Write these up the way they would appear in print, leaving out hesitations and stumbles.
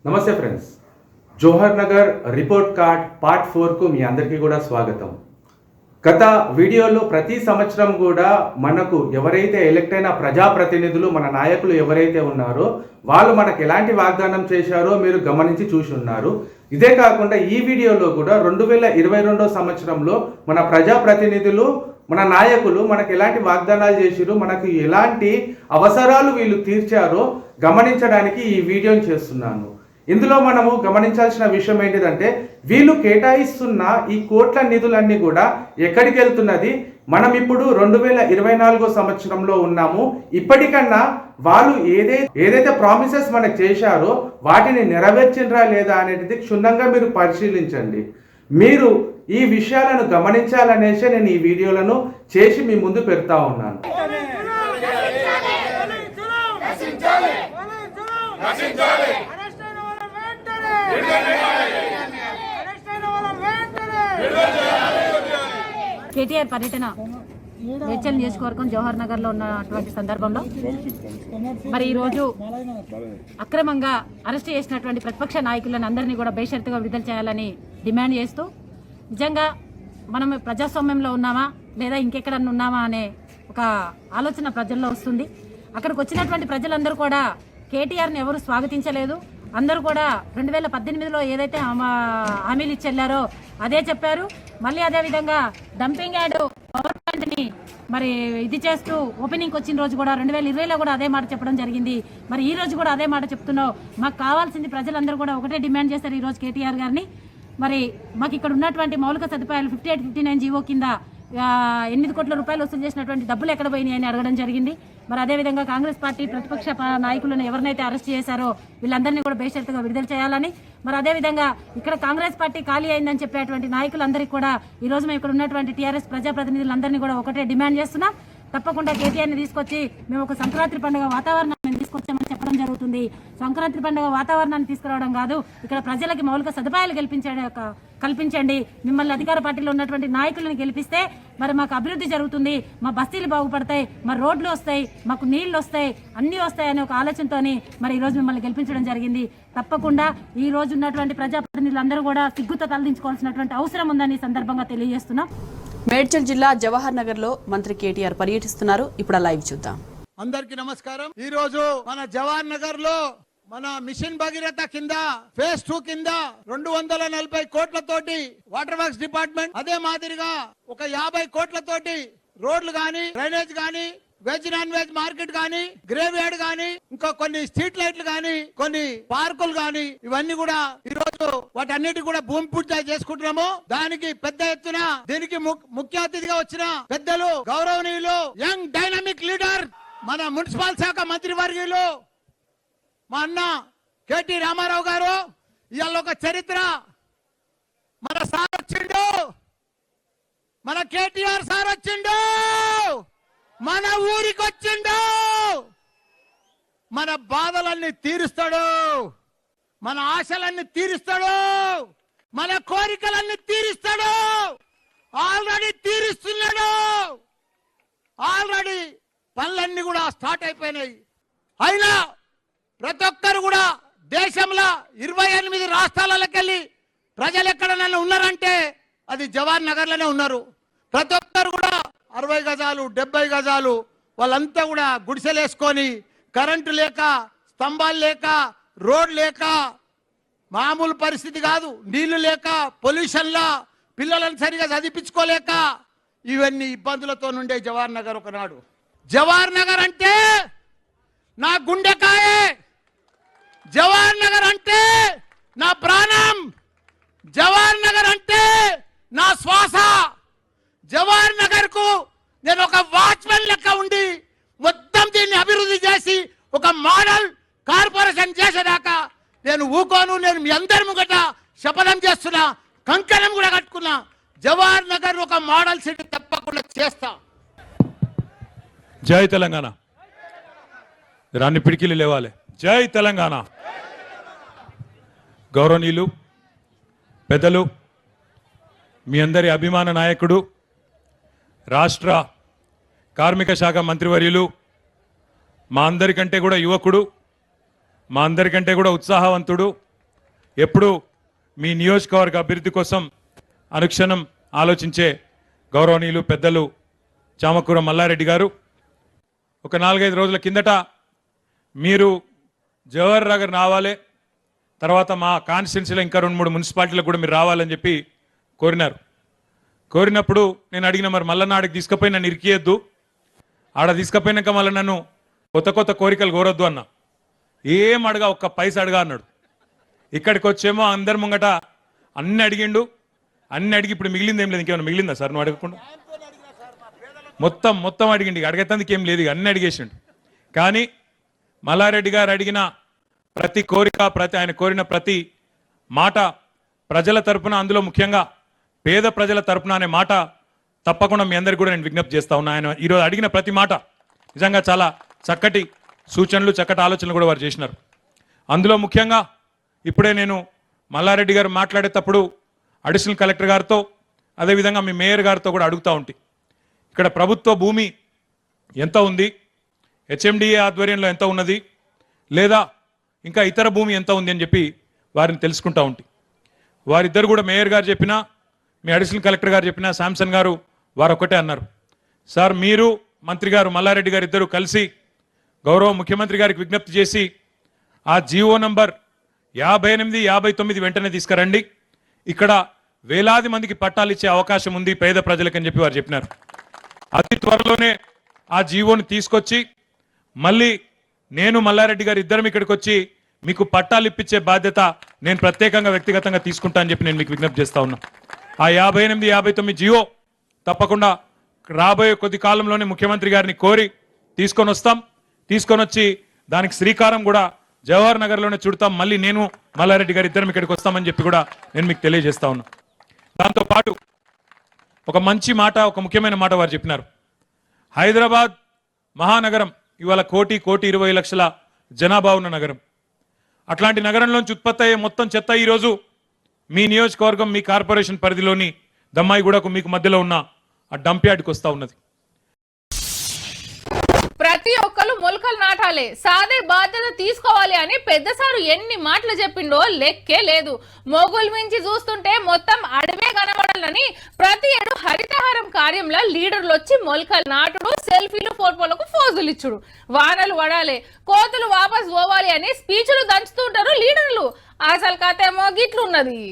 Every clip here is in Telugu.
నమస్తే ఫ్రెండ్స్, జోహర్ నగర్ రిపోర్ట్ కార్డ్ పార్ట్ 4కు మీ అందరికీ కూడా స్వాగతం. గత వీడియోలో ప్రతి సంవత్సరం కూడా మనకు ఎవరైతే ఎలక్ట్ అయిన ప్రజాప్రతినిధులు, మన నాయకులు ఎవరైతే ఉన్నారో వాళ్ళు మనకు ఎలాంటి వాగ్దానం చేశారో మీరు గమనించి చూసి ఉన్నారు. ఇదే కాకుండా ఈ వీడియోలో కూడా 2022 సంవత్సరంలో మన ప్రజాప్రతినిధులు, మన నాయకులు మనకు ఎలాంటి వాగ్దానాలు చేసిరు, మనకు ఎలాంటి అవసరాలు వీళ్ళు తీర్చారో గమనించడానికి ఈ వీడియోని చేస్తున్నాను. ఇందులో మనము గమనించాల్సిన విషయం ఏంటిదంటే, వీళ్ళు కేటాయిస్తున్న ఈ కోట్ల నిధులన్నీ కూడా ఎక్కడికి వెళ్తున్నది. మనం ఇప్పుడు 2024 సంవత్సరంలో ఉన్నాము. ఇప్పటికన్నా వాళ్ళు ఏదైతే ప్రామిసెస్ మనకు చేశారో వాటిని నెరవేర్చిండ్రా లేదా అనేది క్షుణ్ణంగా మీరు పరిశీలించండి. మీరు ఈ విషయాలను గమనించాలనేసి నేను ఈ వీడియోలను చేసి మీ ముందు పెడతా ఉన్నాను. కేటీఆర్ పర్యటన మేడ్చల్ నియోజకవర్గం జవహర్ నగర్ లో ఉన్నటువంటి సందర్భంలో మరి ఈరోజు అక్రమంగా అరెస్ట్ చేసినటువంటి ప్రతిపక్ష నాయకులను అందరినీ కూడా బేషరతుగా విడుదల చేయాలని డిమాండ్ చేస్తూ, నిజంగా మనం ప్రజాస్వామ్యంలో ఉన్నామా లేదా ఇంకెక్కడన్నా ఉన్నామా అనే ఒక ఆలోచన ప్రజల్లో వస్తుంది. అక్కడికి వచ్చినటువంటి ప్రజలందరూ కూడా కేటీఆర్ని ఎవరు స్వాగతించలేదు. అందరూ కూడా 2018లో ఏదైతే హామీలు ఇచ్చెళ్లారో అదే చెప్పారు. మళ్ళీ అదేవిధంగా డంపింగ్ యార్డ్ పవర్ ప్లాంట్ని మరి ఇది చేస్తూ ఓపెనింగ్కి వచ్చిన రోజు కూడా 2020లో కూడా అదే మాట చెప్పడం జరిగింది. మరి ఈ రోజు కూడా అదే మాట చెప్తున్నావు. మాకు కావాల్సింది ప్రజలందరూ కూడా ఒకటే డిమాండ్ చేస్తారు ఈరోజు కేటీఆర్ గారిని. మరి మాకు ఇక్కడ ఉన్నటువంటి మౌలిక సదుపాయాలు 5859 జీవో కింద 8 కోట్ల రూపాయలు వసూలు చేసినటువంటి డబ్బులు ఎక్కడ పోయినాయి అని అడగడం జరిగింది. మరి అదేవిధంగా కాంగ్రెస్ పార్టీ ప్రతిపక్ష నాయకులను ఎవరినైతే అరెస్ట్ చేశారో వీళ్ళందరినీ కూడా బేషరతుగా విడుదల చేయాలని, మరి అదేవిధంగా ఇక్కడ కాంగ్రెస్ పార్టీ ఖాళీ అయిందని చెప్పేటువంటి నాయకులందరికీ కూడా ఈరోజు మేము ఇక్కడ ఉన్నటువంటి టీఆర్ఎస్ ప్రజాప్రతినిధులందరినీ కూడా ఒకటే డిమాండ్ చేస్తున్నాం. తప్పకుండా కేటీఆర్ని తీసుకొచ్చి మేము ఒక సంక్రాంతి పండుగ వాతావరణాన్ని తీసుకొచ్చామని చెప్పడం జరుగుతుంది. సంక్రాంతి పండుగ వాతావరణాన్ని తీసుకురావడం కాదు, ఇక్కడ ప్రజలకి మౌలిక సదుపాయాలు కల్పించండి. మిమ్మల్ని అధికార పార్టీలో ఉన్నటువంటి నాయకులను గెలిపిస్తే మరి మాకు అభివృద్ధి జరుగుతుంది, మా బస్తీలు బాగుపడతాయి, మా రోడ్లు వస్తాయి, మాకు నీళ్లు వస్తాయి, అన్నీ వస్తాయి అనే ఒక ఆలోచనతోని మరి ఈరోజు మిమ్మల్ని గెలిపించడం జరిగింది. తప్పకుండా ఈ రోజు ఉన్నటువంటి ప్రజాప్రతినిధులందరూ కూడా సిగ్గుతో తలదించుకోవాల్సినటువంటి అవసరం ఉందని సందర్భంగా తెలియజేస్తున్నాం. మేడ్చల్ జిల్లా జవహర్ నగర్ లో మంత్రి కేటీఆర్ పర్యటిస్తున్నారు. ఇప్పుడు లైవ్ చూద్దాం. అందరికి నమస్కారం. ఈ రోజు మన జవహర్ నగర్ లో మన మిషన్ భగీరథ కింద ఫేజ్ 2 కింద 240 కోట్లతోటి వాటర్ వర్క్స్ డిపార్ట్మెంట్, అదే మాదిరిగా ఒక 50 కోట్లతోటి రోడ్లు గాని, డ్రైనేజ్ గాని, వెజ్ నాన్ వెజ్ మార్కెట్ గాని, గ్రేవ్ యార్డ్ గాని, ఇంకా కొన్ని స్ట్రీట్ లైట్లు గాని, కొన్ని పార్కులు గాని, ఇవన్నీ కూడా ఈ రోజు వాటన్నిటి కూడా భూమి పూజ చేసుకుంటున్నాము. దానికి పెద్ద ఎత్తున దీనికి ముఖ్య అతిథిగా వచ్చిన పెద్దలు, గౌరవనీయులు, యంగ్ డైనమిక్ లీడర్, మన మున్సిపల్ శాఖ మంత్రి వర్గీయులు మా అన్న కేటీ రామారావు గారు. ఇవాళ ఒక చరిత్ర, మన సార్ వచ్చిండు, మన కేటీఆర్ సార్ వచ్చిండు, మన ఊరికి వచ్చిండు, మన బాధలన్నీ తీరుస్తాడు, మన ఆశలన్నీ తీరుస్తాడు, మన కోరికలన్నీ తీరుస్తాడు. ఆల్రెడీ తీరుస్తున్నాడు. ఆల్రెడీ పనులన్నీ కూడా స్టార్ట్ అయిపోయినాయి. అయినా ప్రతి ఒక్కరు కూడా దేశంలో 28 రాష్ట్రాలకెళ్ళి ప్రజలు ఎక్కడైనా ఉన్నారంటే అది జవహర్ నగర్ లోనే ఉన్నారు. ప్రతి ఒక్కరు కూడా 60 గజాలు 70 గజాలు వాళ్ళంతా కూడా గుడిసెలు వేసుకొని, కరెంటు లేక, స్తంభాలు లేక, రోడ్ లేక, మామూలు పరిస్థితి కాదు, నీళ్లు లేక, పొల్యూషన్లా, పిల్లలను సరిగా చదివించుకోలేక ఇవన్నీ ఇబ్బందులతో నుండే జవహర్ నగర్ ఒకనాడు. జవహర్ నగర్ అంటే నా గుండెకాయే, జవహర్ నగర్ అంటే నా ప్రాణం, జవహర్ నగర్ అంటే నా శ్వాస. జవహర్ నగర్ కు నేను ఒక వాచ్మెన్ లెక్క ఉండి మొత్తం దీన్ని అభివృద్ధి చేసి ఒక మోడల్ కార్పొరేషన్ చేసేదాకా నేను ఊకోను. నేను మీ అందరి ముంగట శపథం చేస్తున్నా, కంకణం కూడా కట్టుకున్నా. జవహర్ నగర్ ఒక మోడల్ సిటీ తప్పకుండా చేస్తా. జై తెలంగాణ. రాన్ని పిడికిలు లేవాలి. జై తెలంగాణ. గౌరవనీయులు, పెద్దలు, మీ అందరి అభిమాన నాయకుడు, రాష్ట్ర కార్మిక శాఖ మంత్రివర్యులు, మా అందరికంటే కూడా యువకుడు, మా అందరికంటే కూడా ఉత్సాహవంతుడు, ఎప్పుడు మీ నియోజకవర్గ అభివృద్ధి కోసం అనుక్షణం ఆలోచించే గౌరవనీయులు పెద్దలు చామకూర మల్లారెడ్డి గారు ఒక 4-5 రోజుల కిందట మీరు జవహర్ నగర్ రావాలి, తర్వాత మా కాన్స్టిట్యున్సీలో ఇంకా 2-3 మున్సిపాలిటీలకు కూడా మీరు రావాలని చెప్పి కోరినప్పుడు నేను అడిగిన మరి మళ్ళీ నాడికి తీసుకుపోయి నన్ను ఇరికియద్దు, ఆడ తీసుకుపోయినాక మళ్ళీ నన్ను కొత్త కోరికలు కోరొద్దు అన్న. ఏం అడగా, ఒక్క పైసా అడగా అన్నాడు. ఇక్కడికి వచ్చేమో అందరి ముంగట అన్ని అడిగిండు, అన్ని అడిగి ఇప్పుడు మిగిలింది ఏం లేదు. ఇంకేమైనా మిగిలిందా సార్ నువ్వు అడగకుండా? మొత్తం అడిగిండి, అడగేందుకు ఏం లేదు, అన్ని అడిగేసిండు. కానీ మల్లారెడ్డి గారు అడిగిన ప్రతి కోరిక, ఆయన కోరిన ప్రతి మాట ప్రజల తరపున, అందులో ముఖ్యంగా పేద ప్రజల తరపున అనే మాట తప్పకుండా మీ అందరికీ కూడా నేను విజ్ఞప్తి చేస్తా ఉన్నా. ఆయన ఈరోజు అడిగిన ప్రతి మాట నిజంగా చాలా చక్కటి సూచనలు, చక్కటి ఆలోచనలు కూడా వారు చేసినారు. అందులో ముఖ్యంగా ఇప్పుడే నేను మల్లారెడ్డి గారు మాట్లాడేటప్పుడు అడిషనల్ కలెక్టర్ గారితో, అదేవిధంగా మీ మేయర్ గారితో కూడా అడుగుతూ ఉంటే, ఇక్కడ ప్రభుత్వ భూమి ఎంత ఉంది, హెచ్ఎండిఏ ఆధ్వర్యంలో ఎంత ఉన్నది, లేదా ఇంకా ఇతర భూమి ఎంత ఉంది అని చెప్పి వారిని తెలుసుకుంటూ ఉంటే, వారిద్దరు కూడా మేయర్ గారు చెప్పినా, మీ అడిషనల్ కలెక్టర్ గారు చెప్పినా, శాంసన్ గారు వారు ఒకటే అన్నారు, సార్ మీరు మంత్రి గారు మల్లారెడ్డి గారు ఇద్దరు కలిసి గౌరవ ముఖ్యమంత్రి గారికి విజ్ఞప్తి చేసి ఆ జీవో నంబర్ 58, 59 వెంటనే తీసుకురండి, ఇక్కడ వేలాది మందికి పట్టాలు ఇచ్చే అవకాశం ఉంది పేద ప్రజలకని చెప్పి వారు చెప్పినారు. అతి త్వరలోనే ఆ జీవోని తీసుకొచ్చి మళ్ళీ నేను మల్లారెడ్డి గారు ఇద్దరం ఇక్కడికి వచ్చి మీకు పట్టాలు ఇప్పించే బాధ్యత నేను ప్రత్యేకంగా వ్యక్తిగతంగా తీసుకుంటా అని చెప్పి నేను మీకు విజ్ఞప్తి చేస్తా ఉన్నా. ఆ 58, 59 జీవో తప్పకుండా రాబోయే కొద్ది కాలంలోనే ముఖ్యమంత్రి గారిని కోరి తీసుకొని వస్తాం. తీసుకొని వచ్చి దానికి శ్రీకారం కూడా జవహర్ నగర్లోనే చుడతాం. మళ్ళీ నేను మల్లారెడ్డి గారు ఇద్దరం ఇక్కడికి వస్తామని చెప్పి కూడా నేను మీకు తెలియజేస్తా ఉన్నా. దాంతోపాటు ఒక మంచి మాట, ఒక ముఖ్యమైన మాట వారు చెప్పినారు. హైదరాబాద్ మహానగరం ఇవాళ 1,20,00,000 జనాభా ఉన్న నగరం. అట్లాంటి నగరంలోంచి ఉత్పత్తి అయ్యే మొత్తం చెత్త ఈరోజు మీ నియోజకవర్గం, మీ కార్పొరేషన్ పరిధిలోని దమ్మాయిగూడకు మీకు మధ్యలో ఉన్న ఆ డంప్ యార్డ్కి వస్తూ ఉన్నది. ప్రతి ఒక్కరు మొలకలు నాటాలి, సాదే బాధ్యత తీసుకోవాలి అని పెద్దసారు ఎన్ని మాటలు చెప్పిండో లెక్కే లేదు. మొగులు మించి చూస్తుంటే మొత్తం అడవే కనబడాలని ప్రతి ఏడు హరితహారం కార్యంలో లీడర్లు వచ్చి మొలకలు నాటుడు, సెల్ఫీలు, ఫోటోలకు ఫోజులు ఇచ్చుడు. వానలు పడాలి, కోతులు వాపస్ పోవాలి అని స్పీచ్లు దంచుతుంటారు లీడర్లు. అసలు కథ ఏమో గిట్లున్నది.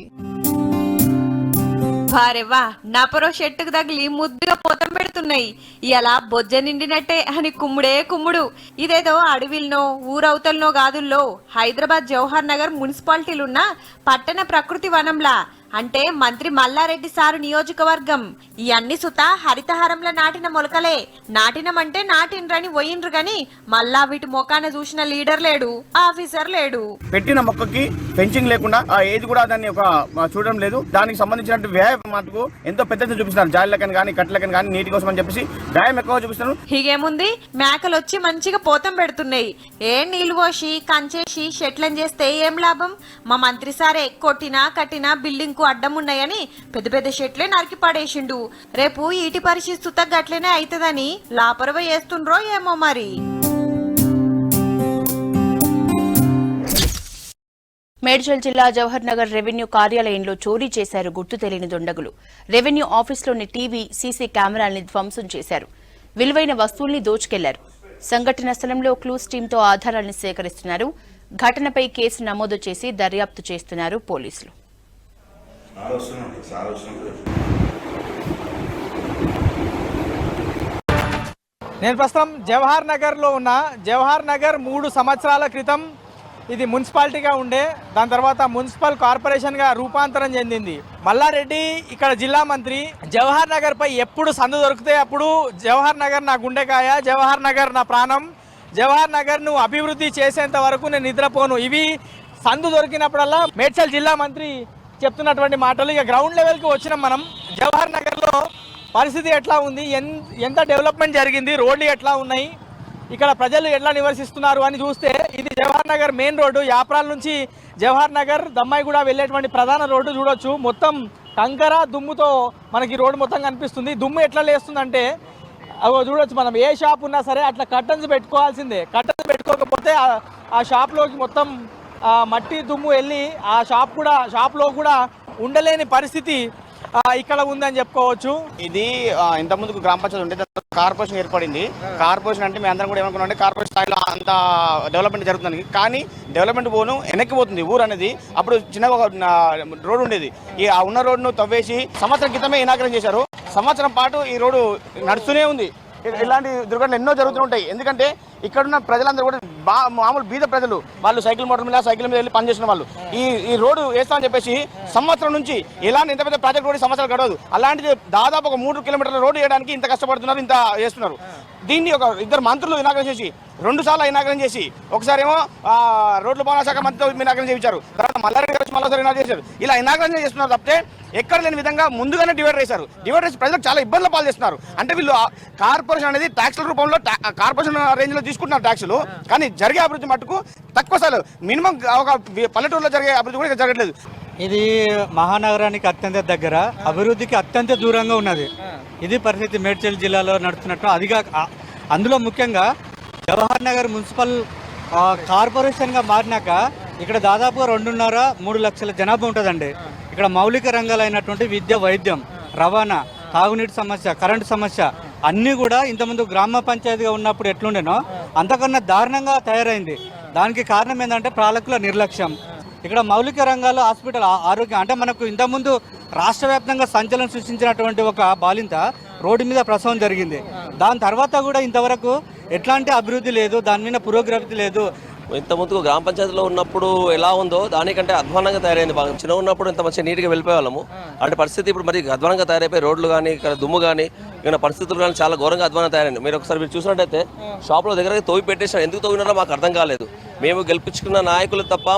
వారెవ్వా నపరో షెట్టుకు తగిలి ముద్దుగా పొతం పెడుతున్నాయి. ఇలా బొజ్జ నిండినట్టే అని కుమ్ముడు. ఇదేదో అడవిలనో ఊరవతలనో కాదుల్లో హైదరాబాద్ జవహర్ నగర్ మున్సిపాలిటీలున్న పట్టణ ప్రకృతి వనంలా, అంటే మంత్రి మల్లారెడ్డి సారు నియోజకవర్గం. ఈ అన్ని సుత హరితహారంలో నాటిన మొలకలే. నాటినమంటే నాటినరని పోయిండ్రు గాని మళ్ళా వీటి మొకాన చూసిన లీడర్ లేడు, ఆఫీసర్ లేడు. పెట్టిన మొక్కకి ఫెన్సింగ్ లేకుండా ఏది కూడా దాన్ని ఒక చూడడం లేదు. దానికి సంబంధించిన వ్యాయామం మటుకు ఎంతో పెద్దది చూపిస్తున్నారు. జాయిలకని కానీ కట్లకని కానీ నీటి కోసం అని చెప్పేసి వ్యాయామం ఎక్కువ చూపిస్తున్నారు. హీగేముంది, మేకలు వచ్చి మంచిగా పోతం పెడుతున్నాయి. నీళ్లు పోసి కంచేసి షెట్లను చేస్తే ఏం లాభం? మా మంత్రి సారే కొట్టినా కట్టినా బిల్డింగ్ కు అడ్డం ఉన్నాయని పెద్ద షెట్లే నరికి పడేసిండు. రేపు ఈటి పరిస్థితి గట్లనే అవుతుందని లాపరవ చేస్తుండ్రో ఏమో మరి. మేడ్చల్ జిల్లా జవహర్ నగర్ రెవెన్యూ కార్యాలయంలో చోరీ చేశారు గుర్తు తెలియని దుండగులు. రెవెన్యూ ఆఫీసులోని టీవీ, సీసీ కెమెరాల్ని ధ్వంసం చేశారు. విలువైన వస్తువుల్ని దోచుకెళ్లారు. సంఘటన స్థలంలో క్లూస్ టీంతో ఆధారాలను సేకరిస్తున్నారు. ఘటనపై కేసు నమోదు చేసి దర్యాప్తు చేస్తున్నారు పోలీసులు. నేను ప్రస్తుతం జవహర్ నగర్లో ఉన్న. జవహర్ నగర్ 3 సంవత్సరాల క్రితం ఇది మున్సిపాలిటీగా ఉండే, దాని తర్వాత మున్సిపల్ కార్పొరేషన్గా రూపాంతరం చెందింది. మల్లారెడ్డి ఇక్కడ జిల్లా మంత్రి. జవహర్ నగర్పై ఎప్పుడు సందు దొరికితే అప్పుడు జవహర్ నగర్ నా గుండెకాయ, జవహర్ నగర్ నా ప్రాణం, జవహర్ నగర్ను అభివృద్ధి చేసేంత వరకు నేను నిద్రపోను. ఇవి సందు దొరికినప్పుడల్లా మేడ్చల్ జిల్లా మంత్రి చెప్తున్నటువంటి మాటలు. ఇక గ్రౌండ్ లెవెల్కి వచ్చినాం మనం. జవహర్ నగర్లో పరిస్థితి ఎట్లా ఉంది, ఎంత డెవలప్మెంట్ జరిగింది, రోడ్లు ఎట్లా ఉన్నాయి, ఇక్కడ ప్రజలు ఎట్లా నివసిస్తున్నారు అని చూస్తే ఇది జవహర్ నగర్ మెయిన్ రోడ్డు. యాప్రాల్ నుంచి జవహర్ నగర్ దమ్మాయిగూడ వెళ్ళేటువంటి ప్రధాన రోడ్డు చూడొచ్చు. మొత్తం కంకర దుమ్ముతో మనకి రోడ్డు మొత్తం కనిపిస్తుంది. దుమ్ము ఎట్లా లేస్తుందంటే అవి చూడొచ్చు. మనం ఏ షాప్ ఉన్నా సరే అట్లా కర్టన్స్ పెట్టుకోవాల్సిందే. కర్టన్స్ పెట్టుకోకపోతే ఆ షాప్లోకి మొత్తం మట్టి దుమ్ము వెళ్ళి ఆ షాప్లో కూడా ఉండలేని పరిస్థితి ఇక్కడ ఉందని చెప్పుకోవచ్చు. ఇది ఇంత ముందుకు గ్రామ పంచాయతీ ఉంటే కార్పొరేషన్ ఏర్పడింది. కార్పొరేషన్ అంటే మేము అందరం కూడా ఏమనుకున్నాం అంటే కార్పొరేషన్ స్థాయిలో అంత డెవలప్మెంట్ జరుగుతుంది, కానీ డెవలప్మెంట్ వెనక్కి పోతుంది ఊరు అనేది. అప్పుడు చిన్నగా ఒక రోడ్డు ఉండేది, ఆ ఉన్న రోడ్డును తవ్వేసి సంవత్సరం క్రితమే ఇనాగ్రేషన్ చేశారు. సంవత్సరం పాటు ఈ రోడ్డు నడుస్తూనే ఉంది. ఇలాంటి దుర్ఘటనలు ఎన్నో జరుగుతుంటాయి. ఎందుకంటే ఇక్కడున్న ప్రజలందరూ కూడా మామూలు బీద ప్రజలు, వాళ్ళు సైకిల్ మోటార్ మీద వెళ్ళి పనిచేసిన వాళ్ళు ఈ రోడ్డు వేస్తామని చెప్పేసి సంవత్సరం నుంచి ఎలాంటి ఇంత పెద్ద ప్రాజెక్ట్ కూడా సంవత్సరాలు గడవదు. అలాంటిది దాదాపు ఒక 3 కిలోమీటర్ల రోడ్డు వేయడానికి ఇంత కష్టపడుతున్నారు, ఇంత చేస్తున్నారు. దీన్ని ఒక 2 మంత్రులు ఇనాగ్రేషన్ చేసి 2 సార్లు ఇనాగ్రేషన్ చేసి, ఒకసారి ఏమో రోడ్ల భవన శాఖ మంత్రితో ఇనాగ్రేషన్ చేయించారు, తర్వాత మల్లారెడ్డి వచ్చి మళ్ళీ ఇనాగ్రేషన్ చేశారు. ఇలా ఇనాగ్రేషన్ చేస్తున్నారు తప్పితే ఎక్కడ లేని విధంగా ముందుగానే డివైడ్ చేశారు. డివైడ్ చేసి ప్రజలకు చాలా ఇబ్బందులు పాలు చేస్తున్నారు. అంటే వీళ్ళు కార్పొరేషన్ అనేది ట్యాక్స్ల రూపంలో కార్పొరేషన్ రేంజ్లో తీసుకుంటున్నారు ట్యాక్సులు, కానీ జరిగే అభివృద్ధి మటుకు తక్కువ సార్లు. మినిమం ఒక పల్లెటూరులో జరిగే అభివృద్ధి కూడా జరగట్లేదు. ఇది మహానగరానికి అత్యంత దగ్గర, అభివృద్ధికి అత్యంత దూరంగా ఉన్నది. ఇది పరిస్థితి మేడ్చల్ జిల్లాలో నడుస్తున్నట్టు. అదిగా అందులో ముఖ్యంగా జవహర్ నగర్ మున్సిపల్ కార్పొరేషన్గా మారినాక ఇక్కడ దాదాపుగా 2.5-3 లక్షల జనాభా ఉంటుందండి. ఇక్కడ మౌలిక రంగాలైనటువంటి విద్య, వైద్యం, రవాణా, తాగునీటి సమస్య, కరెంటు సమస్య అన్నీ కూడా ఇంతకుముందు గ్రామ పంచాయతీగా ఉన్నప్పుడు ఎట్లుండేనో అంతకన్నా దారుణంగా తయారైంది. దానికి కారణం ఏంటంటే పాలకుల నిర్లక్ష్యం. ఇక్కడ మౌలిక రంగాలు, హాస్పిటల్, ఆరోగ్యం అంటే మనకు ఇంతకుముందు రాష్ట్ర వ్యాప్తంగా సంచలనం సృష్టించినటువంటి ఒక బాలింత రోడ్డు మీద ప్రసవం జరిగింది. దాని తర్వాత కూడా ఇంతవరకు ఎట్లాంటి అభివృద్ధి లేదు, దాని మీద పురోగతి లేదు. ఇంత ముందుకు గ్రామ పంచాయతీలో ఉన్నప్పుడు ఎలా ఉందో దానికంటే అధ్వానంగా తయారైంది. బాగా చిన్న ఉన్నప్పుడు ఇంత మంచిగా నీట్గా వెళ్ళిపోయేవాళ్ళము. అంటే పరిస్థితి ఇప్పుడు మరి అధ్వానంగా తయారైపోయి రోడ్లు కానీ ఇక్కడ దుమ్ము కానీ ఇక్కడ పరిస్థితులు కానీ చాలా ఘోరంగా అధ్వానంగా తయారైంది. మీరు చూసినట్టయితే షాప్లో దగ్గర తోవి పెట్టేసారు. ఎందుకు తోవినారో మాకు అర్థం కాలేదు. మేము గెలిపించుకున్న నాయకులు తప్ప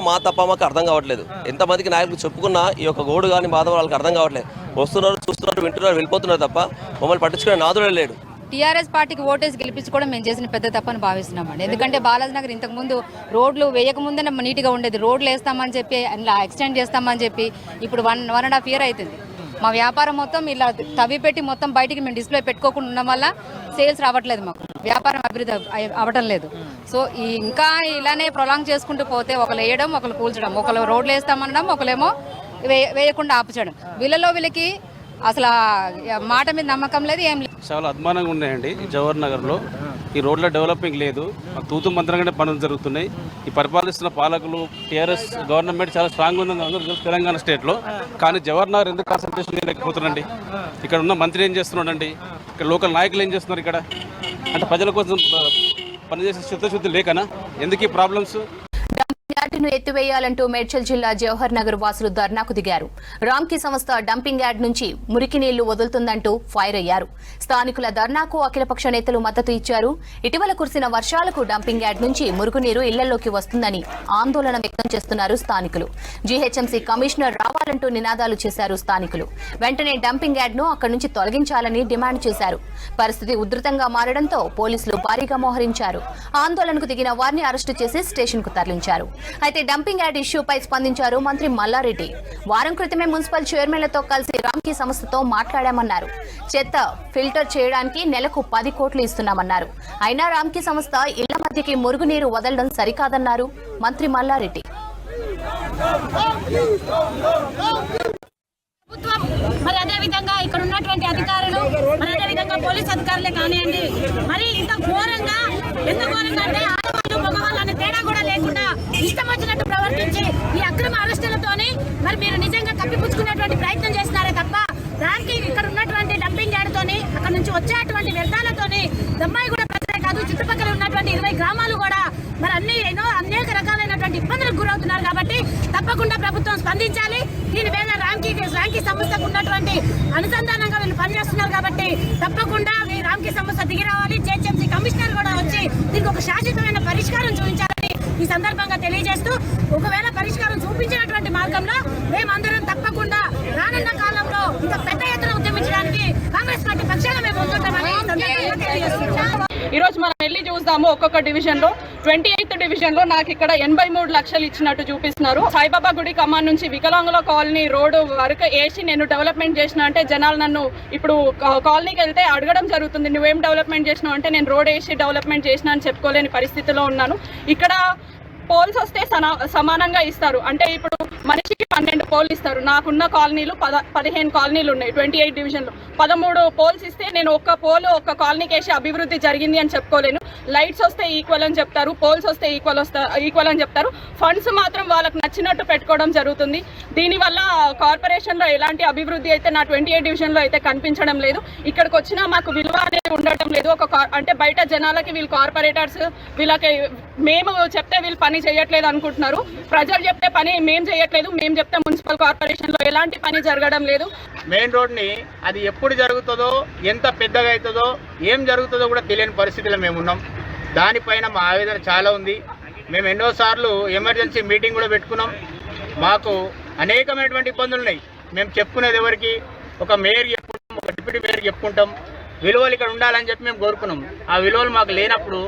మాకు అర్థం కావట్లేదు. ఎంతమందికి నాయకులు చెప్పుకున్నా ఈ యొక్క గోడు కానీ బాధ వాళ్ళకి అర్థం కావట్లేదు. వస్తున్నారు, చూస్తున్నారు, వింటున్నారు, వెళ్ళిపోతున్నారు తప్ప మమ్మల్ని పట్టించుకునే నాదుడే లేడు. టీఆర్ఎస్ పార్టీకి ఓటేసి గెలిపించుకోవడం మేము చేసిన పెద్ద తప్పని భావిస్తున్నామండి. ఎందుకంటే బాలాజీ నగర్ ఇంతకుముందు రోడ్లు వేయకముందే నీట్గా ఉండేది. రోడ్లు వేస్తామని చెప్పి ఇలా ఎక్స్టెండ్ చేస్తామని చెప్పి ఇప్పుడు 1.5 year అవుతుంది. మా వ్యాపారం మొత్తం ఇలా తవ్వి పెట్టి మొత్తం బయటికి మేము డిస్ప్లే పెట్టుకోకుండా ఉండడం వల్ల సేల్స్ రావట్లేదు, మాకు వ్యాపారం అభివృద్ధి అవ్వటం లేదు. సో ఇంకా ఇలానే ప్రొలాంగ్ చేసుకుంటూ పోతే ఒకరు వేయడం, ఒకరు కూల్చడం, ఒకరు రోడ్లు వేస్తామనడం, ఒకరేమో వేయకుండా ఆపుచడం. వీళ్ళకి అసలు మాట మీద నమ్మకం లేదు, ఏం లేదు. చాలా అద్మానంగా ఉన్నాయండి ఈ జవహర్ నగర్లో. ఈ రోడ్ల డెవలపింగ్ లేదు, తూతు మంత్రంగానే పనులు జరుగుతున్నాయి. ఈ పరిపాలిస్తున్న పాలకులు టీఆర్ఎస్ గవర్నమెంట్ చాలా స్ట్రాంగ్ ఉందని అందరూ తెలుసు తెలంగాణ స్టేట్లో. కానీ జవహర్ నగర్ ఎందుకు కాన్సన్ట్రేషన్ చేయలేకపోతున్నారండి? ఇక్కడ ఉన్న మంత్రి ఏం చేస్తున్నాడండి? ఇక్కడ లోకల్ నాయకులు ఏం చేస్తున్నారు? ఇక్కడ అంటే ప్రజల కోసం పనిచేసే చిత్తశుద్ధి లేకనా? ఎందుకు ఈ ప్రాబ్లమ్స్? యార్డును ఎత్తివేయాలంటూ మేడ్చల్ జిల్లా జవహర్ నగర్ వాసులు ధర్నాకు దిగారు. రామ్కీ సంస్థ డంపింగ్ యార్డ్ నుంచి మురికి నీళ్లు వదులుతుందంటూ ఫైర్ అయ్యారు. స్థానికుల ధర్నాకు అఖిలపక్ష నేతలు మద్దతు ఇచ్చారు. ఇటీవల కురిసిన వర్షాలకు డంపింగ్ యార్డ్ నుంచి మురుగునీరు ఇళ్లలోకి వస్తుందని ఆందోళన వ్యక్తం చేస్తున్నారు స్థానికులు. జీహెచ్ఎంసీ కమిషనర్ రావాలంటూ నినాదాలు చేశారు స్థానికులు. వెంటనే డంపింగ్ యార్డ్ ను అక్కడి నుంచి తొలగించాలని డిమాండ్ చేశారు. పరిస్థితి ఉధృతంగా మారడంతో పోలీసులు భారీగా మోహరించారు. ఆందోళనకు దిగిన వారిని అరెస్టు చేసి స్టేషన్ కు తరలించారు. అయితే డంపింగ్ యార్డ్ ఇష్యూపై స్పందించారు మంత్రి మల్లారెడ్డి. వారం క్రితమే మున్సిపల్ చైర్మన్లతో కలిసి రామ్కీ సంస్థతో మాట్లాడామన్నారు. చెత్త ఫిల్టర్ చేయడానికి నెలకు 10 కోట్లు ఇస్తున్నామన్నారు. అయినా రామ్కీ సంస్థ ఇళ్ల మధ్యకి మురుగునీరు వదలడం సరికాదన్నారు మంత్రి మల్లారెడ్డి. మరి అదే విధంగా ఇక్కడ ఉన్నటువంటి అధికారులు, మరి అదే విధంగా పోలీస్ అధికారులే కానివ్వండి, మరి ఇంత ఘోరంగా ఎందుకు అంటే ఆడవాళ్ళు మగవాళ్ళు అనే తేడా కూడా లేకుండా ఇష్టం వచ్చినట్టు ప్రవర్తించి ఈ అక్రమ అరెస్టులతోని మరి మీరు నిజంగా కప్పిపుచ్చుకునేటువంటి ప్రయత్నం చేస్తున్నారే తప్ప దానికి ఇక్కడ ఉన్నటువంటి డంపింగ్ యార్డ్ తోని అక్కడ నుంచి వచ్చేటువంటి వ్యర్థాలతోని దమ్మాయి కూడా ప్రజలే కాదు చుట్టుపక్కల ఉన్నటువంటి 20 గ్రామాలు కూడా మరి అనేక రకాలైనటువంటి ఇబ్బందులకు గురవుతున్నారు. కాబట్టి తప్పకుండా ప్రభుత్వం స్పందించాలి. దీని మీద రామ్కీ సంస్థకు ఉన్నటువంటి అనుసంధానంగా వీళ్ళు పనిచేస్తున్నారు. కాబట్టి తప్పకుండా రామ్కీ సంస్థ దిగి రావాలి. జీహెచ్ఎంసీ కమిషనర్ కూడా వచ్చి దీనికి ఒక శాశ్వతమైన పరిష్కారం చూపించాలని ఈ సందర్భంగా తెలియజేస్తూ, ఒకవేళ పరిష్కారం చూపించినటువంటి మార్గంలో మేమందరం తప్పకుండా రానున్న కాలంలో ఇంకా పెద్ద ఎత్తున ఉద్యమించడానికి కాంగ్రెస్ పార్టీ పక్షాన మేము ముందుంటామని తెలియజేస్తున్నాం. ఈ రోజు మనం వెళ్ళి చూద్దాము. ఒక్కొక్క డివిజన్ లో 28th డివిజన్ లో నాకు ఇక్కడ 83 లక్షలు ఇచ్చినట్టు చూపిస్తున్నారు. సాయిబాబా గుడి కమాన్ నుంచి వికలాంగుల కాలనీ రోడ్డు వరకు వేసి నేను డెవలప్మెంట్ చేసిన అంటే జనాలు నన్ను ఇప్పుడు కాలనీకి వెళ్తే అడగడం జరుగుతుంది, నువ్వేం డెవలప్మెంట్ చేసినావు అంటే నేను రోడ్ వేసి డెవలప్మెంట్ చేసిన అని చెప్పుకోలేని పరిస్థితిలో ఉన్నాను. ఇక్కడ పోల్స్ వస్తే సమానంగా ఇస్తారు. అంటే ఇప్పుడు మనిషికి 12 పోల్ ఇస్తారు. నాకున్న కాలనీలు 15 కాలనీలు ఉన్నాయి 28 డివిజన్లో. 13 పోల్స్ ఇస్తే నేను ఒక్క కాలనీకి వేసి అభివృద్ధి జరిగింది అని చెప్పుకోలేను. లైట్స్ వస్తే ఈక్వల్ అని చెప్తారు, పోల్స్ వస్తే ఈక్వల్ అని చెప్తారు. ఫండ్స్ మాత్రం వాళ్ళకి నచ్చినట్టు పెట్టుకోవడం జరుగుతుంది. దీనివల్ల కార్పొరేషన్లో ఎలాంటి అభివృద్ధి అయితే నా 28 డివిజన్లో అయితే కనిపించడం లేదు. ఇక్కడికి వచ్చినా మాకు విలువ అనేది ఉండటం లేదు. అంటే బయట జనాలకి వీళ్ళు కార్పొరేటర్స్ వీళ్ళకి మేము చెప్తే వీళ్ళు పని చేయట్లేదు అనుకుంటున్నారు. ప్రజలు చెప్తే పని మేము చేయట్లేదు, మేము చెప్తే మున్సిపల్ కార్పొరేషన్లో ఎలాంటి పని జరగడం లేదు. మెయిన్ రోడ్ని అది ఎప్పుడు జరుగుతుందో, ఎంత పెద్దగా అవుతుందో, ఏం జరుగుతుందో కూడా తెలియని పరిస్థితిలో మేము ఉన్నాం. దానిపైన మా ఆవేదన చాలా ఉంది. మేము ఎన్నోసార్లు ఎమర్జెన్సీ మీటింగ్ కూడా పెట్టుకున్నాం. మాకు అనేకమైనటువంటి ఇబ్బందులు ఉన్నాయి. మేము చెప్పుకునేది ఎవరికి, ఒక మేయర్ చెప్పుకుంటాం, ఒక డిప్యూటీ మేయర్ చెప్పుకుంటాం. విలువలు ఇక్కడ ఉండాలని చెప్పి మేము కోరుకున్నాం. ఆ విలువలు మాకు లేనప్పుడు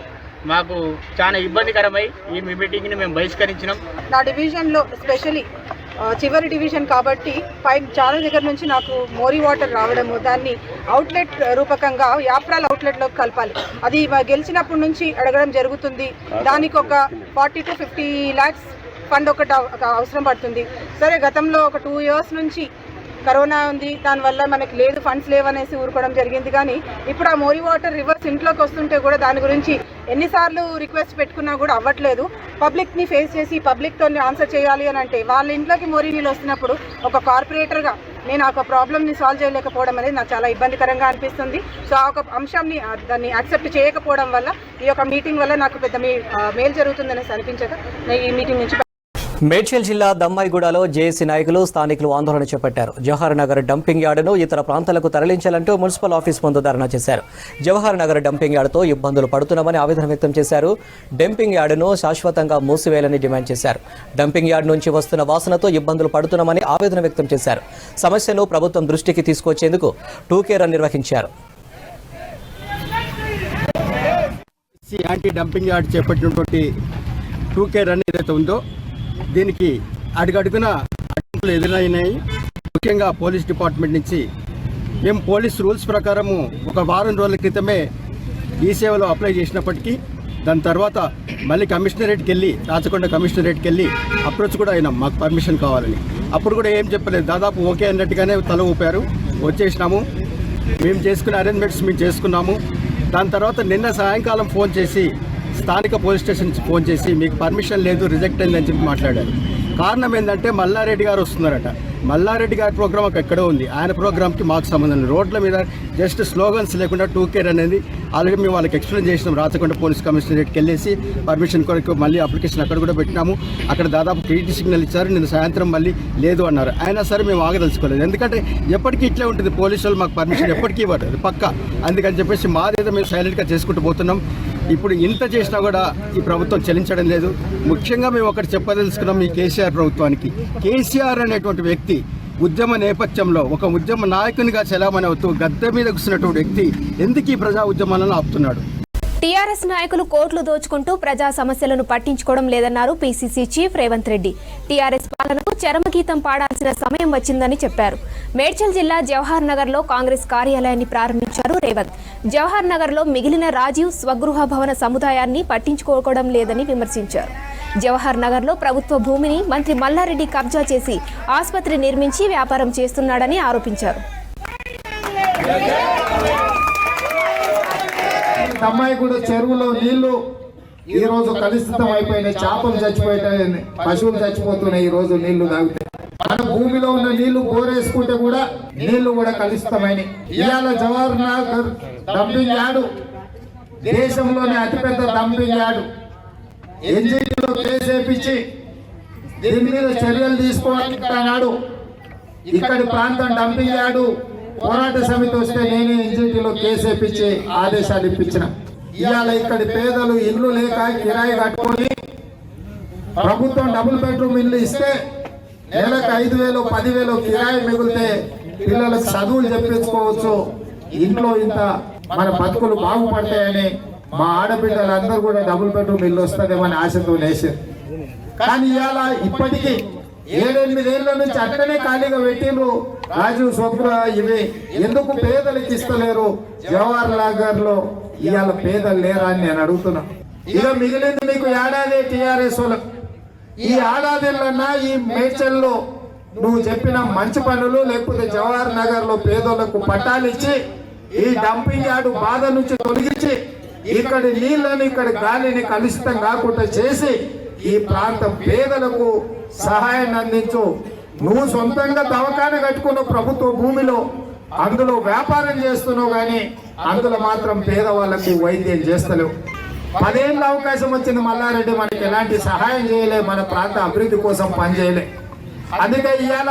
మాకు చాలా ఇబ్బందికరమై ఈ మీటింగ్ని మేము బహిష్కరించినాం. నా డివిజన్లో ఎస్పెషలీ చివరి డివిజన్ కాబట్టి చాలా దగ్గర నుంచి నాకు మోరీ వాటర్ రావడము, దాన్ని అవుట్లెట్ రూపకంగా యాప్రాల్ అవుట్లెట్లోకి కలపాలి. అది గెలిచినప్పటి నుంచి అడగడం జరుగుతుంది. దానికి ఒక 40 to 50 lakhs ఫండ్ ఒకటి అవసరం పడుతుంది. సరే, గతంలో ఒక 2 years నుంచి కరోనా ఉంది, దానివల్ల మనకి లేదు, ఫండ్స్ లేవనేసి ఊరుకోవడం జరిగింది. కానీ ఇప్పుడు ఆ మోరీ వాటర్ రివర్స్ ఇంట్లోకి వస్తుంటే కూడా దాని గురించి ఎన్నిసార్లు రిక్వెస్ట్ పెట్టుకున్నా కూడా అవ్వట్లేదు. పబ్లిక్ని ఫేస్ చేసి పబ్లిక్తో ఆన్సర్ చేయాలి అని అంటే వాళ్ళ ఇంట్లోకి మోరీ నీళ్ళు వస్తున్నప్పుడు ఒక కార్పొరేటర్గా నేను ఆ ప్రాబ్లమ్ని సాల్వ్ చేయలేకపోవడం అనేది నాకు చాలా ఇబ్బందికరంగా అనిపిస్తుంది. సో ఆ ఒక అంశాన్ని దాన్ని యాక్సెప్ట్ చేయకపోవడం వల్ల ఈ యొక్క మీటింగ్ వల్ల నాకు పెద్ద మేలు జరుగుతుందనేసి అనిపించక నేను ఈ మీటింగ్ నుంచి. మేడ్చల్ జిల్లా దమ్మాయిగూడలో జేఏసీ నాయకులు స్థానికులు ఆందోళన చేపట్టారు. జవహర్ నగర్ డంపింగ్ యార్డును ఇతర ప్రాంతాలకు తరలించాలంటూ మున్సిపల్ ఆఫీస్ ముందు ధర్నా చేశారు. జవహర్ నగర్ డంపింగ్ యార్డుతో ఇబ్బందులు పడుతున్నామని ఆవేదన వ్యక్తం చేశారు. డంపింగ్ యార్డును శాశ్వతంగా మూసివేయాలని డిమాండ్ చేశారు. డంపింగ్ యార్డు నుంచి వస్తున్న వాసనతో ఇబ్బందులు పడుతున్నామని ఆవేదన వ్యక్తం చేశారు. సమస్యను ప్రభుత్వం దృష్టికి తీసుకొచ్చేందుకు 2K రన్ నిర్వహించారు. యాంటీ డంపింగ్ యార్డ్ చేపట్టినటువంటి 2K రన్ ఏదైతే ఉందో దీనికి అడుగడుగున అడ్డంకులు ఎదురైనాయి. ముఖ్యంగా పోలీస్ డిపార్ట్మెంట్ నుంచి మేము పోలీస్ రూల్స్ ప్రకారము ఒక వారం రోజుల క్రితమే ఈ సేవలో అప్లై చేసినప్పటికీ దాని తర్వాత మళ్ళీ కమిషనరేట్కి వెళ్ళి రాచకొండ కమిషనరేట్కి వెళ్ళి అప్రోచ్ కూడా అయినాం మాకు పర్మిషన్ కావాలని. అప్పుడు కూడా ఏం చెప్పలేదు, దాదాపు ఓకే అన్నట్టుగానే తల ఊపారు. వచ్చేసినాము, మేము చేసుకునే అరేంజ్మెంట్స్ మేము చేసుకున్నాము. దాని తర్వాత నిన్న సాయంకాలం ఫోన్ చేసి స్థానిక పోలీస్ స్టేషన్ నుంచి ఫోన్ చేసి మీకు పర్మిషన్ లేదు, రిజెక్ట్ అయిందని చెప్పి మాట్లాడారు. కారణం ఏంటంటే మల్లారెడ్డి గారు వస్తున్నారట. మల్లారెడ్డి గారి ప్రోగ్రామ్ ఎక్కడో ఉంది, ఆయన ప్రోగ్రామ్కి మాకు సంబంధం లేదు. రోడ్ల మీద జస్ట్ స్లోగన్స్ లేకుండా 2K అనేది ఆల్రెడీ మేము వాళ్ళకి ఎక్స్ప్లెయిన్ చేసినాం. రాచకొండ పోలీస్ కమిషనరేట్కి వెళ్ళేసి పర్మిషన్ కొరకు మళ్ళీ అప్లికేషన్ అక్కడ కూడా పెట్టినాము. అక్కడ దాదాపు క్రియేటివ్ సిగ్నల్ ఇచ్చారు. నిన్న సాయంత్రం మళ్ళీ లేదు అన్నారు. అయినా సరే మేము ఆగదలుచుకోలేదు. ఎందుకంటే ఎప్పటికీ ఇట్లే ఉంటుంది, పోలీసు వాళ్ళు మాకు పర్మిషన్ ఎప్పటికీ ఇవ్వరు, అది పక్క. అందుకని చెప్పేసి మాదేదో మేము సైలెంట్గా చేసుకుంటూ పోతున్నాం. ఇప్పుడు ఇంత చేసినా కూడా ఈ ప్రభుత్వం చెల్లించడం లేదు. ముఖ్యంగా మేము ఒకటి చెప్పదలుచుకున్నాం ఈ కేసీఆర్ ప్రభుత్వానికి. కేసీఆర్ అనేటువంటి వ్యక్తి ఉద్యమ నేపథ్యంలో ఒక ఉద్యమ నాయకునిగా చెలామణి అవుతూ గద్దె మీద కూర్చున్నటువంటి వ్యక్తి ఎందుకు ఈ ప్రజా ఉద్యమాలను ఆపుతున్నాడు? టీఆర్ఎస్ నాయకులు కోట్లు దోచుకుంటూ ప్రజా సమస్యలను పట్టించుకోవడం లేదన్నారు PCC chief Revanth Reddy. TRS పాలనకు చరమగీతం పాడాల్సిన సమయం వచ్చిందని చెప్పారు. మేడ్చల్ జిల్లా జవహర్ నగర్ లో కాంగ్రెస్ కార్యాలయాన్ని ప్రారంభించారు రేవంత్. జవహర్ నగర్ లో మిగిలిన రాజీవ్ స్వగృహ భవన సముదాయాన్ని పట్టించుకోవడం లేదని విమర్శించారు. జవహర్ నగర్ లో ప్రభుత్వ భూమిని మంత్రి మల్లారెడ్డి కబ్జా చేసి ఆసుపత్రి నిర్మించి వ్యాపారం చేస్తున్నాడని ఆరోపించారు. దమ్మాయిగూడ చెరువులో నీళ్లు ఈ రోజు కలుషితం అయిపోయినాయి. చేపలు చచ్చిపోయాయి, పశువులు చచ్చిపోతున్నాయి. ఈ రోజు నీళ్లు తాగితే మన భూమిలో ఉన్న నీళ్లు బోరేసుకుంటే కూడా నీళ్లు కూడా కలుషితమైనవి. ఇవాళ జవహర్ నగర్ డంపింగ్ యార్డు దేశంలోనే అతిపెద్ద డంపింగ్ యార్డు. ఎన్జీటీలో కేసు వేయించి దీని మీద చర్యలు తీసుకోవాలని అన్నాడు. ఇక్కడి ప్రాంతం డంపింగ్ యార్డు పోరాట సమితి వస్తే నేనే ఎన్జీటీలో కేసు వేయించి ఆదేశాలు ఇప్పించిన. ఇవాళ ఇక్కడి పేదలు ఇల్లు లేక కిరాయి కట్టుకొని ప్రభుత్వం డబుల్ బెడ్రూమ్ ఇల్లు ఇస్తే నెలకు 5,000 10,000 కిరాయి మిగిలితే పిల్లలకు చదువులు చెప్పించుకోవచ్చు. ఇంట్లో ఇంత మన బతుకులు బాగుపడతాయని మా ఆడబిడ్డలందరూ కూడా డబుల్ బెడ్రూమ్ ఇల్లు వస్తుందేమని ఆశతో వేసారు. కానీ ఇవాళ ఇప్పటికీ 7-8 ఏళ్ల నుంచి అట్టనే ఖాళీగా పెట్టిండ్రు. రాజీవ్ స్వగృహ ఇవి ఎందుకు పేదలకు ఇస్తలేరు? జవహర్ నగర్ లో ఇవాళ పేదలు లేరా అని నేను అడుగుతున్నా. ఇక మిగిలింది మీకు ఏడాది టీఆర్ఎస్ వాళ్ళకు. ఈ ఏడాదిలోన్నా ఈ మేడ్చల్లో నువ్వు చెప్పిన మంచి పనులు, లేకపోతే జవహర్ నగర్ లో పేదోళ్లకు పట్టాలు ఇచ్చి ఈ డంపింగ్ యార్డు బాధ నుంచి తొలగించి ఇక్కడి నీళ్లను, ఇక్కడి గాలిని కలుషితం కాకుండా చేసి ఈ ప్రాంత పేదలకు సహాయాన్ని అందించు. నువ్వు సొంతంగా దవాఖాన కట్టుకున్న ప్రభుత్వ భూమిలో అందులో వ్యాపారం చేస్తున్నావు, కానీ అందులో మాత్రం పేదవాళ్లకు వైద్యం చేస్తలేవు. 10 ఏళ్ళ అవకాశం వచ్చింది మల్లారెడ్డి, మనకి ఎలాంటి సహాయం చేయలే, మన ప్రాంత అభివృద్ధి కోసం పనిచేయలే. అందుకే ఇవాళ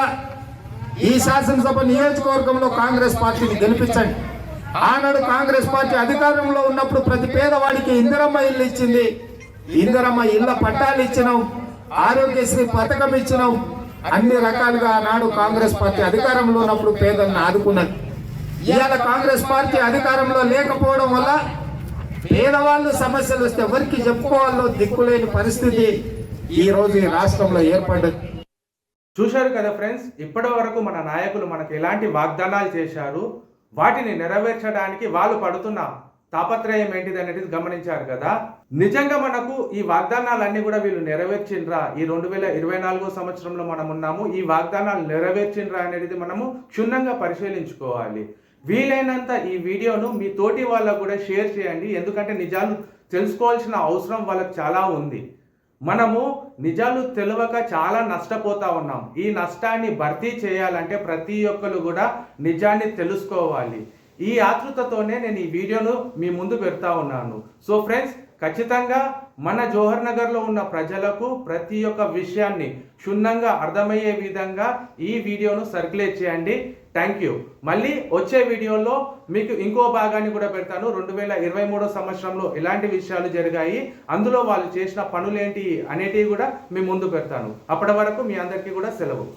ఈ శాసనసభ నియోజకవర్గంలో కాంగ్రెస్ పార్టీని గెలిపించండి. ఆనాడు కాంగ్రెస్ పార్టీ అధికారంలో ఉన్నప్పుడు ప్రతి పేదవాడికి ఇందిరమ్మ ఇల్లు ఇచ్చింది, ఇందిరమ్మ ఇళ్ల పట్టాలు ఇచ్చినాం, ఆరోగ్యశ్రీ పథకం ఇచ్చినాం. అన్ని రకాలుగా ఆనాడు కాంగ్రెస్ పార్టీ అధికారంలో ఉన్నప్పుడు పేదలను ఆదుకున్నది. ఇవాళ కాంగ్రెస్ పార్టీ అధికారంలో లేకపోవడం వల్ల పేదవాళ్ళు సమస్యలు వస్తే ఎవరికి చెప్పుకోవాలో దిక్కులేని పరిస్థితి ఈ రోజు ఈ రాష్ట్రంలో ఏర్పడ్డది. చూశారు కదా ఫ్రెండ్స్, ఇప్పటి వరకు మన నాయకులు మనకు ఎలాంటి వాగ్దానాలు చేశారు, వాటిని నెరవేర్చడానికి వాళ్ళు పడుతున్న తాపత్రయం ఏంటిది అనేది గమనించారు కదా. నిజంగా మనకు ఈ వాగ్దానాలన్నీ కూడా వీళ్ళు నెరవేర్చిండ్రా, ఈ 2024 సంవత్సరంలో మనం ఉన్నాము, ఈ వాగ్దానాలు నెరవేర్చిండ్రా అనేది మనము క్షుణ్ణంగా పరిశీలించుకోవాలి. వీలైనంత ఈ వీడియోను మీ తోటి వాళ్ళకు కూడా షేర్ చేయండి, ఎందుకంటే నిజాలు తెలుసుకోవాల్సిన అవసరం వాళ్ళకి చాలా ఉంది. మనము నిజాలు తెలియక చాలా నష్టపోతా ఉన్నాం. ఈ నష్టాన్ని భర్తీ చేయాలంటే ప్రతి ఒక్కరు కూడా నిజాన్ని తెలుసుకోవాలి. ఈ ఆతృతతోనే నేను ఈ వీడియోను మీ ముందు పెడతా ఉన్నాను. సో ఫ్రెండ్స్, ఖచ్చితంగా మన జవహర్ నగర్లో ఉన్న ప్రజలకు ప్రతి ఒక్క విషయాన్ని క్షుణ్ణంగా అర్థమయ్యే విధంగా ఈ వీడియోను సర్క్యులేట్ చేయండి. Thank you. మళ్ళీ వచ్చే వీడియోలో మీకు ఇంకో భాగాన్ని కూడా పెడతాను. 2023 సంవత్సరంలో ఎలాంటి విషయాలు జరిగాయి, అందులో వాళ్ళు చేసిన పనులేంటి అనేటివి కూడా మీ ముందు పెడతాను. అప్పటి వరకు మీ అందరికీ కూడా సెలవు.